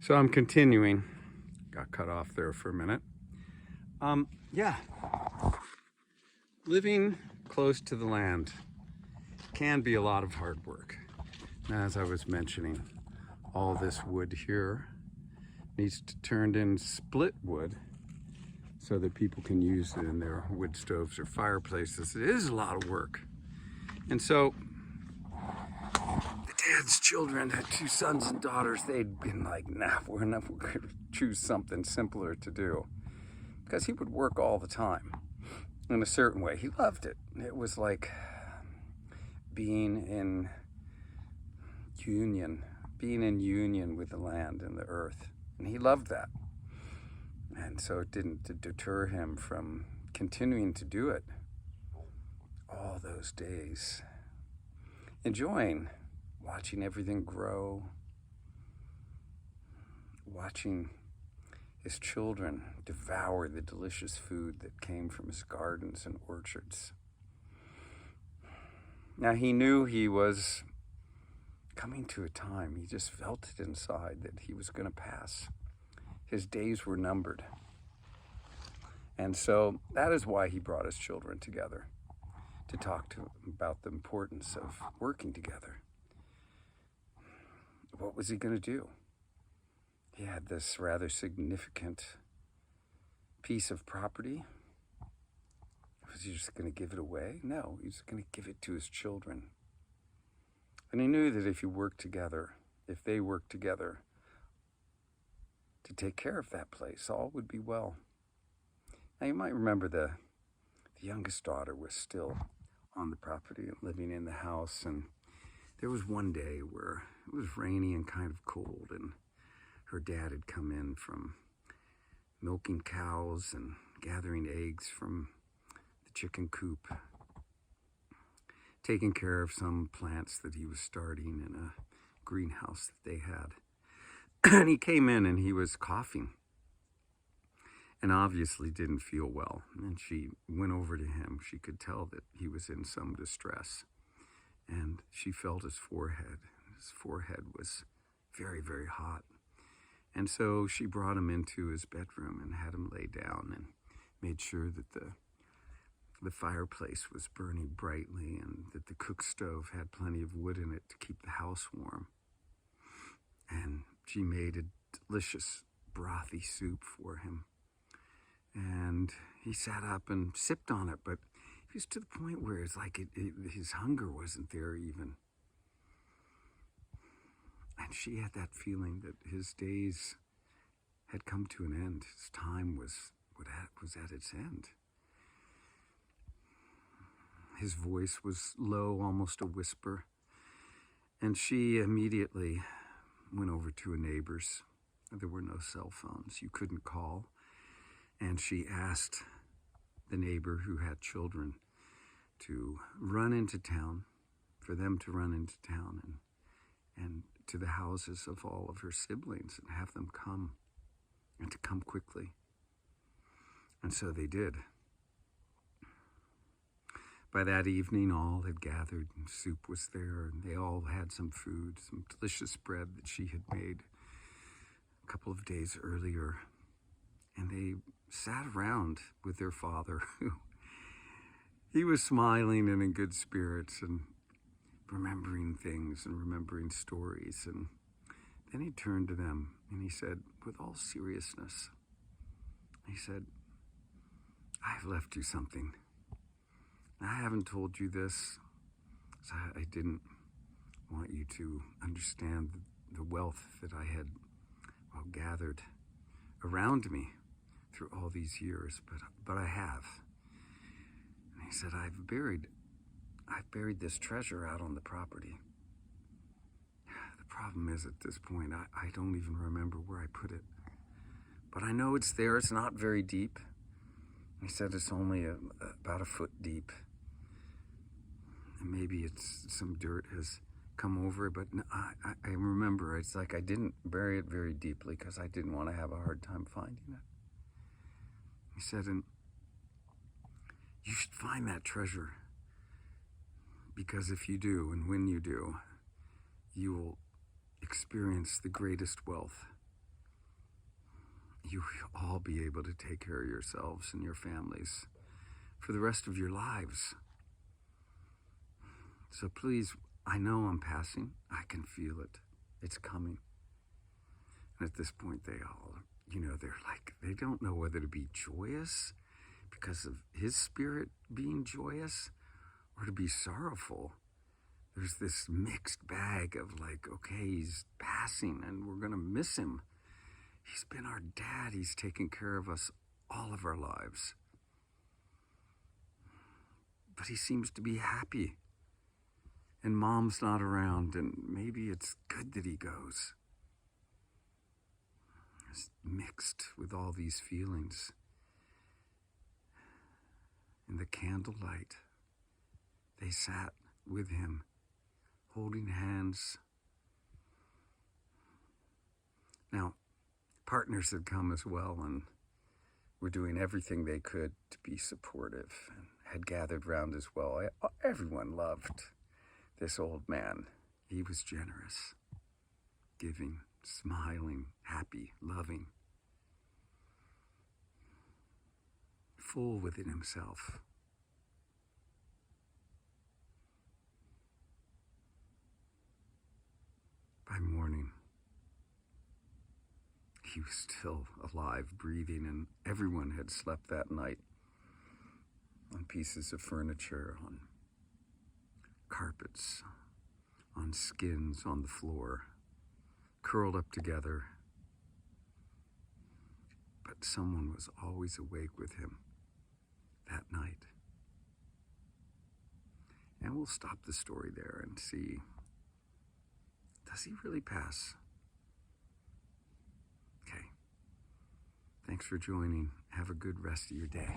So I'm continuing. Got cut off there for a minute. Yeah, living close to the land can be a lot of hard work. As I was mentioning, all this wood here needs to turn in split wood so that people can use it in their wood stoves or fireplaces. It is a lot of work. And so the dad's children had two sons and daughters. They'd been like, nah, we're going to choose something simpler to do. Because he would work all the time in a certain way. He loved it. It was like being in union with the land and the earth. And he loved that. And so it didn't deter him from continuing to do it all those days. Enjoying watching everything grow, watching his children devour the delicious food that came from his gardens and orchards. Now he knew he was coming to a time, he just felt it inside, that he was going to pass. His days were numbered. And so that is why he brought his children together, to talk to them about the importance of working together. What was he going to do? He had this rather significant piece of property. Was he just going to give it away? No, he was going to give it to his children. And he knew that if they worked together to take care of that place, all would be well. Now you might remember the youngest daughter was still on the property and living in the house, and there was one day where it was rainy and kind of cold, and her dad had come in from milking cows and gathering eggs from the chicken coop, taking care of some plants that he was starting in a greenhouse that they had. And he came in and he was coughing and obviously didn't feel well. And she went over to him. She could tell that he was in some distress. And she felt his forehead. His forehead was very, very hot. And so she brought him into his bedroom and had him lay down and made sure that the fireplace was burning brightly and that the cook stove had plenty of wood in it to keep the house warm. And she made a delicious brothy soup for him. And he sat up and sipped on it, but he was to the point where it's like his hunger wasn't there even. And she had that feeling that his days had come to an end. His time was at its end. His voice was low, almost a whisper. And she immediately went over to a neighbor's. There were no cell phones. You couldn't call. And she asked the neighbor who had children to run into town, for them to run into town and to the houses of all of her siblings and have them come, and to come quickly. And so they did. By that evening, all had gathered, and soup was there, and they all had some food, some delicious bread that she had made a couple of days earlier. And they sat around with their father. He was smiling and in good spirits and remembering things and remembering stories. And then he turned to them and he said, with all seriousness, he said, I've left you something. I haven't told you this, so I didn't want you to understand the wealth that I had gathered around me through all these years, but I have. And he said, I've buried this treasure out on the property. The problem is, at this point, I don't even remember where I put it. But I know it's there. It's not very deep. He said it's only about a foot deep. And maybe it's some dirt has come over, but I remember it's like I didn't bury it very deeply because I didn't want to have a hard time finding it. He said, and you should find that treasure, because if you do, and when you do, you will experience the greatest wealth you will all be able to take care of yourselves and your families for the rest of your lives. So please, I know I'm passing. I can feel it. It's coming. And at this point, they all, they're like, they don't know whether to be joyous because of his spirit being joyous or to be sorrowful. There's this mixed bag of like, okay, he's passing and we're going to miss him. He's been our dad. He's taken care of us all of our lives. But he seems to be happy. And mom's not around, and maybe it's good that he goes. It's mixed with all these feelings. In the candlelight, they sat with him, holding hands. Now, partners had come as well, and were doing everything they could to be supportive, and had gathered round as well. Everyone loved this old man. He was generous, giving, smiling, happy, loving, full within himself. By morning, he was still alive, breathing, and everyone had slept that night on pieces of furniture, on carpets, on skins on the floor, curled up together. But someone was always awake with him that night. And we'll stop the story there and see, does he really pass? Okay. Thanks for joining. Have a good rest of your day.